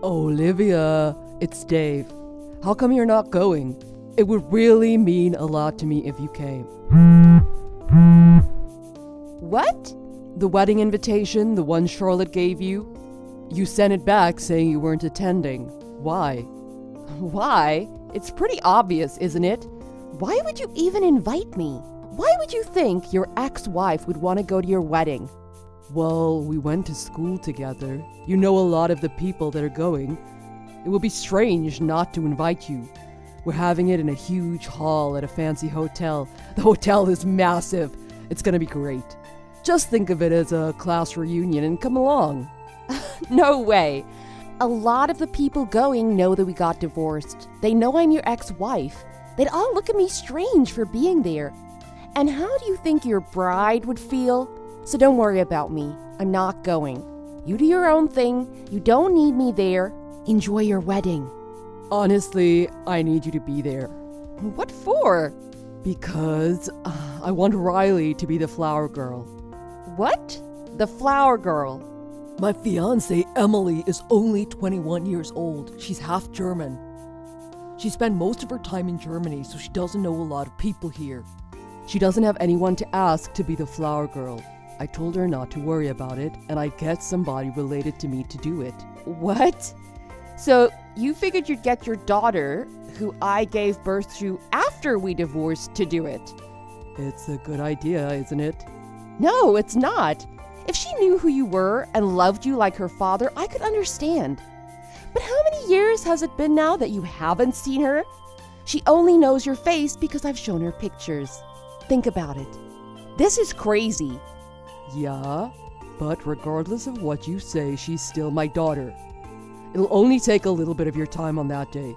Olivia, it's Dave. How come you're not going? It would really mean a lot to me if you came. What? The wedding invitation, the one Charlotte gave you? You sent it back saying you weren't attending. Why? Why? It's pretty obvious, isn't it? Why would you even invite me? Why would you think your ex-wife would want to go to your wedding? Well, we went to school together. You know a lot of the people that are going. It would be strange not to invite you. We're having it in a huge hall at a fancy hotel. The hotel is massive. It's gonna be great. Just think of it as a class reunion and come along. No way. A lot of the people going know that we got divorced. They know I'm your ex-wife. They'd all look at me strange for being there. And how do you think your bride would feel? So don't worry about me. I'm not going. You do your own thing. You don't need me there. Enjoy your wedding. Honestly, I need you to be there. What for? Because I want Riley to be the flower girl. What? The flower girl? My fiancée, Emily, is only 21 years old. She's half German. She spent most of her time in Germany, so she doesn't know a lot of people here. She doesn't have anyone to ask to be the flower girl. I told her not to worry about it, and I'd get somebody related to me to do it. What? So you figured you'd get your daughter, who I gave birth to after we divorced, to do it? It's a good idea, isn't it? No, it's not. If she knew who you were and loved you like her father, I could understand. But how many years has it been now that you haven't seen her? She only knows your face because I've shown her pictures. Think about it. This is crazy. Yeah, but regardless of what you say, she's still my daughter. It'll only take a little bit of your time on that day.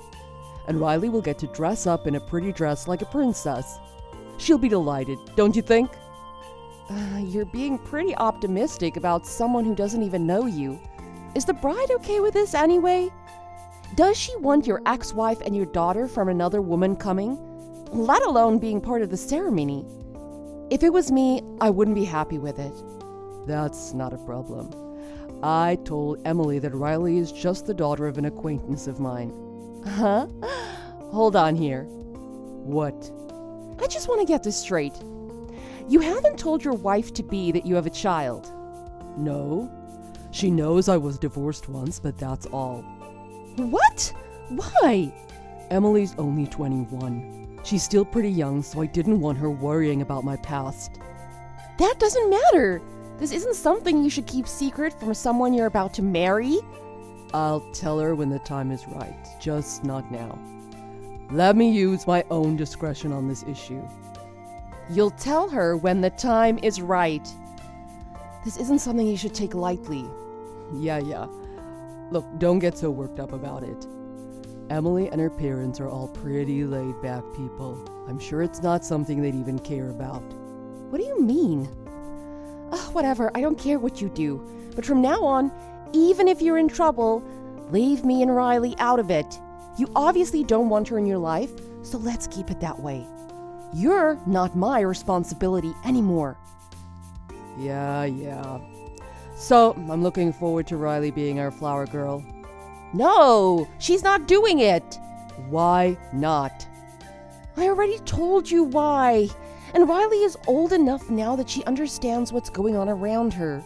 And Riley will get to dress up in a pretty dress like a princess. She'll be delighted, don't you think? You're being pretty optimistic about someone who doesn't even know you. Is the bride okay with this anyway? Does she want your ex-wife and your daughter from another woman coming, let alone being part of the ceremony? If it was me, I wouldn't be happy with it. That's not a problem. I told Emily that Riley is just the daughter of an acquaintance of mine. Huh? Hold on here. What? I just want to get this straight. You haven't told your wife-to-be that you have a child. No. She knows I was divorced once, but that's all. What? Why? Emily's only 21. She's still pretty young, so I didn't want her worrying about my past. That doesn't matter. This isn't something you should keep secret from someone you're about to marry. I'll tell her when the time is right, just not now. Let me use my own discretion on this issue. You'll tell her when the time is right. This isn't something you should take lightly. Yeah. Look, don't get so worked up about it. Emily and her parents are all pretty laid-back people. I'm sure it's not something they'd even care about. What do you mean? Whatever, I don't care what you do. But from now on, even if you're in trouble, leave me and Riley out of it. You obviously don't want her in your life, so let's keep it that way. You're not my responsibility anymore. Yeah. So, I'm looking forward to Riley being our flower girl. No, she's not doing it. Why not? I already told you why. And Riley is old enough now that she understands what's going on around her.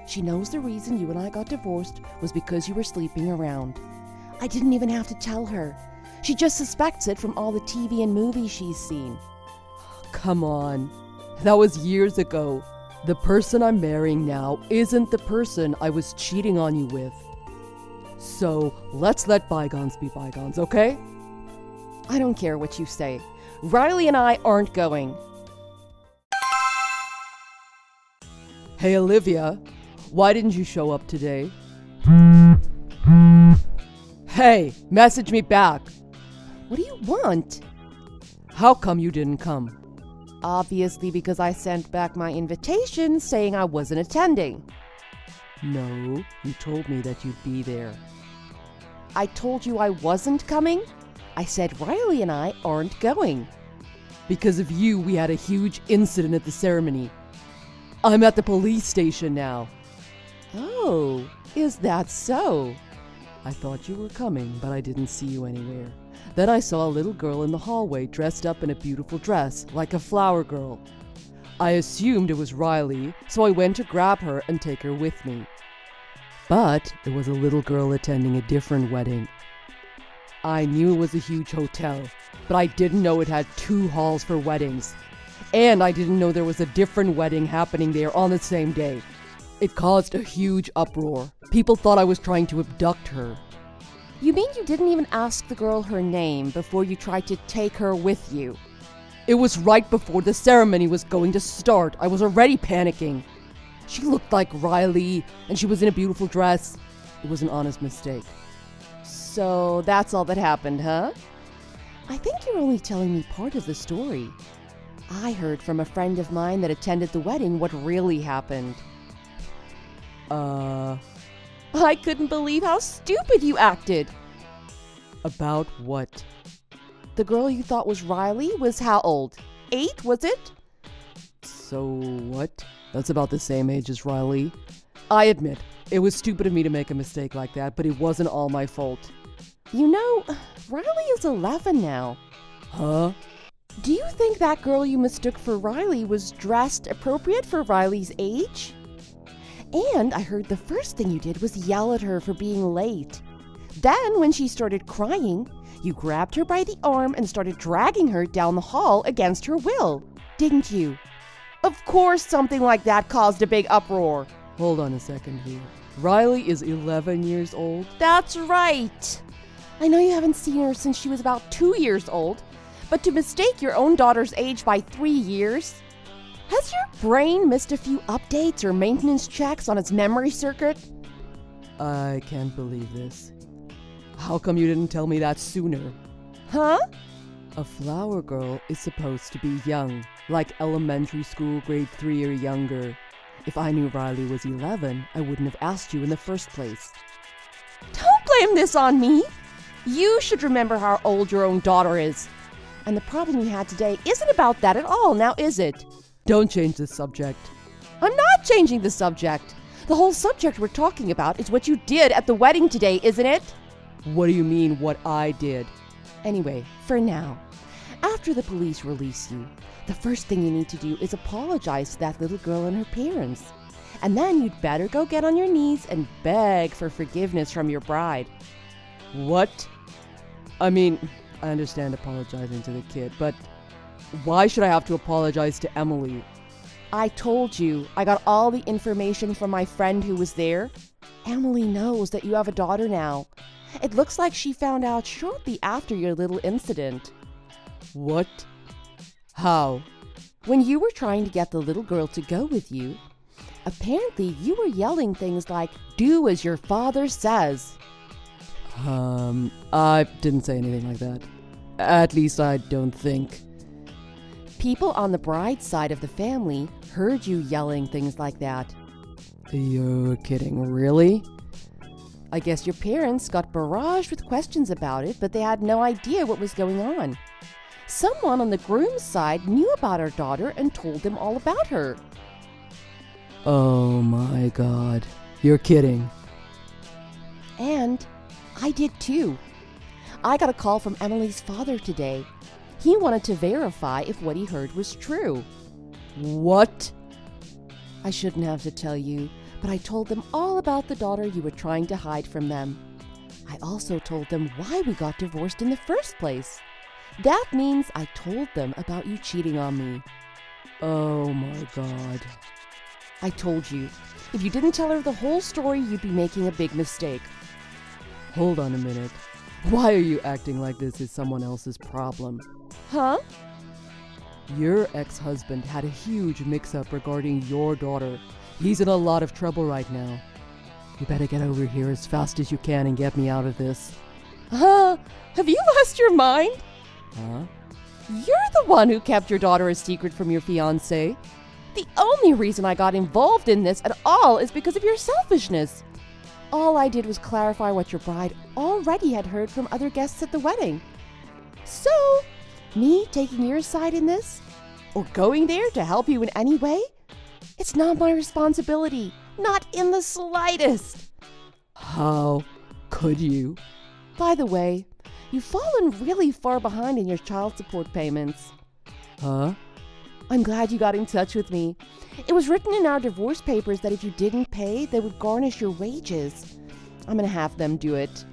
She knows the reason you and I got divorced was because you were sleeping around. I didn't even have to tell her. She just suspects it from all the TV and movies she's seen. Come on. That was years ago. The person I'm marrying now isn't the person I was cheating on you with. So, let's let bygones be bygones, okay? I don't care what you say. Riley and I aren't going. Hey, Olivia, why didn't you show up today? Hey, message me back. What do you want? How come you didn't come? Obviously because I sent back my invitation saying I wasn't attending. No, you told me that you'd be there. I told you I wasn't coming? I said Riley and I aren't going. Because of you, we had a huge incident at the ceremony. I'm at the police station now. Oh, is that so? I thought you were coming, but I didn't see you anywhere. Then I saw a little girl in the hallway dressed up in a beautiful dress, like a flower girl. I assumed it was Riley, so I went to grab her and take her with me. But there was a little girl attending a different wedding. I knew it was a huge hotel, but I didn't know it had 2 halls for weddings. And I didn't know there was a different wedding happening there on the same day. It caused a huge uproar. People thought I was trying to abduct her. You mean you didn't even ask the girl her name before you tried to take her with you? It was right before the ceremony was going to start. I was already panicking. She looked like Riley, and she was in a beautiful dress. It was an honest mistake. So that's all that happened, huh? I think you're only telling me part of the story. I heard from a friend of mine that attended the wedding what really happened. I couldn't believe how stupid you acted. About what? The girl you thought was Riley was how old? 8, was it? So what? That's about the same age as Riley. I admit, it was stupid of me to make a mistake like that, but it wasn't all my fault. You know, Riley is 11 now. Huh? Do you think that girl you mistook for Riley was dressed appropriate for Riley's age? And I heard the first thing you did was yell at her for being late. Then, when she started crying, you grabbed her by the arm and started dragging her down the hall against her will, didn't you? Of course something like that caused a big uproar. Hold on a second here. Riley is 11 years old? That's right. I know you haven't seen her since she was about 2 years old, but to mistake your own daughter's age by 3 years? Has your brain missed a few updates or maintenance checks on its memory circuit? I can't believe this. How come you didn't tell me that sooner? Huh? A flower girl is supposed to be young, like elementary school grade 3 or younger. If I knew Riley was 11, I wouldn't have asked you in the first place. Don't blame this on me. You should remember how old your own daughter is. And the problem we had today isn't about that at all, now is it? Don't change the subject. I'm not changing the subject. The whole subject we're talking about is what you did at the wedding today, isn't it? What do you mean, what I did? Anyway, for now, after the police release you, the first thing you need to do is apologize to that little girl and her parents. And then you'd better go get on your knees and beg for forgiveness from your bride. What? I mean, I understand apologizing to the kid, but why should I have to apologize to Emily? I told you, I got all the information from my friend who was there. Emily knows that you have a daughter now. It looks like she found out shortly after your little incident. What? How? When you were trying to get the little girl to go with you, apparently you were yelling things like, "Do as your father says." I didn't say anything like that. At least I don't think. People on the bride's side of the family heard you yelling things like that. You're kidding, really? I guess your parents got barraged with questions about it, but they had no idea what was going on. Someone on the groom's side knew about our daughter and told them all about her. Oh my God. You're kidding. And I did too. I got a call from Emily's father today. He wanted to verify if what he heard was true. What? I shouldn't have to tell you, but I told them all about the daughter you were trying to hide from them. I also told them why we got divorced in the first place. That means I told them about you cheating on me. Oh my God. I told you, if you didn't tell her the whole story, you'd be making a big mistake. Hold on a minute. Why are you acting like this is someone else's problem? Huh? Your ex-husband had a huge mix-up regarding your daughter. He's in a lot of trouble right now. You better get over here as fast as you can and get me out of this. Huh? Have you lost your mind? Huh? You're the one who kept your daughter a secret from your fiancé. The only reason I got involved in this at all is because of your selfishness. All I did was clarify what your bride already had heard from other guests at the wedding. So, me taking your side in this, or going there to help you in any way, it's not my responsibility, not in the slightest. How could you? By the way, you've fallen really far behind in your child support payments. Huh? I'm glad you got in touch with me. It was written in our divorce papers that if you didn't pay, they would garnish your wages. I'm gonna have them do it.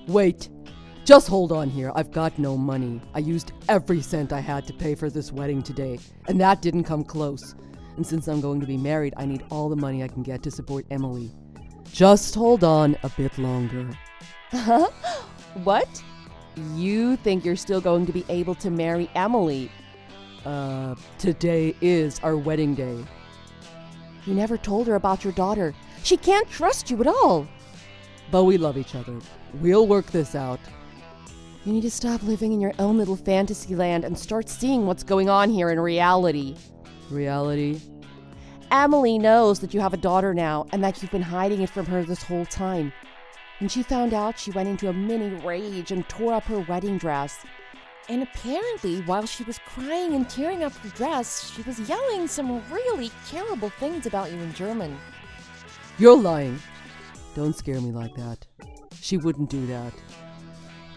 Wait. Just hold on here. I've got no money. I used every cent I had to pay for this wedding today, and that didn't come close. And since I'm going to be married, I need all the money I can get to support Emily. Just hold on a bit longer. Huh? What? You think you're still going to be able to marry Emily? Today is our wedding day. You never told her about your daughter. She can't trust you at all. But we love each other. We'll work this out. You need to stop living in your own little fantasy land and start seeing what's going on here in reality. Reality? Emily knows that you have a daughter now and that you've been hiding it from her this whole time. When she found out, she went into a mini rage and tore up her wedding dress. And apparently, while she was crying and tearing up her dress, she was yelling some really terrible things about you in German. You're lying. Don't scare me like that. She wouldn't do that.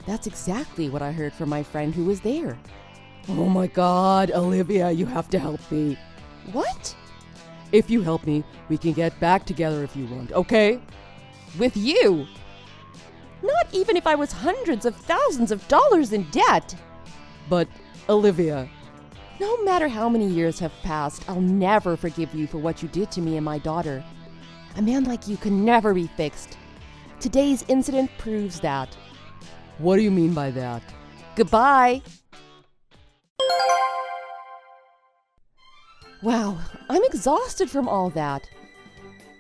That's exactly what I heard from my friend who was there. Oh my God, Olivia, you have to help me. What? If you help me, we can get back together if you want, okay? With you? Not even if I was hundreds of thousands of dollars in debt. But, Olivia... No matter how many years have passed, I'll never forgive you for what you did to me and my daughter. A man like you can never be fixed. Today's incident proves that. What do you mean by that? Goodbye. Wow, I'm exhausted from all that.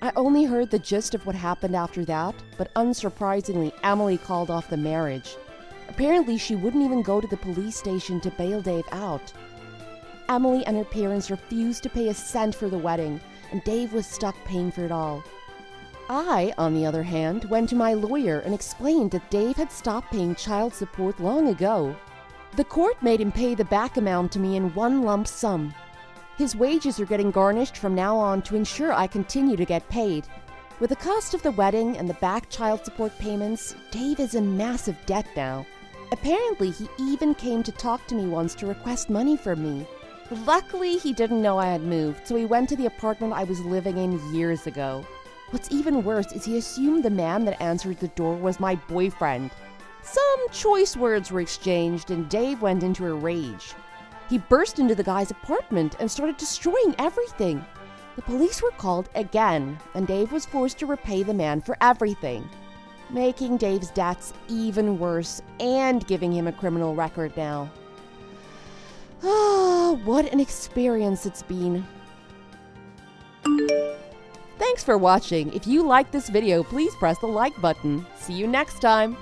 I only heard the gist of what happened after that, but unsurprisingly, Emily called off the marriage. Apparently, she wouldn't even go to the police station to bail Dave out. Emily and her parents refused to pay a cent for the wedding, and Dave was stuck paying for it all. I, on the other hand, went to my lawyer and explained that Dave had stopped paying child support long ago. The court made him pay the back amount to me in one lump sum. His wages are getting garnished from now on to ensure I continue to get paid. With the cost of the wedding and the back child support payments, Dave is in massive debt now. Apparently, he even came to talk to me once to request money from me. Luckily, he didn't know I had moved, so he went to the apartment I was living in years ago. What's even worse is he assumed the man that answered the door was my boyfriend. Some choice words were exchanged and Dave went into a rage. He burst into the guy's apartment and started destroying everything. The police were called again, and Dave was forced to repay the man for everything, making Dave's debts even worse and giving him a criminal record now. Ah, what an experience it's been. Thanks for watching. If you liked this video, please press the like button. See you next time.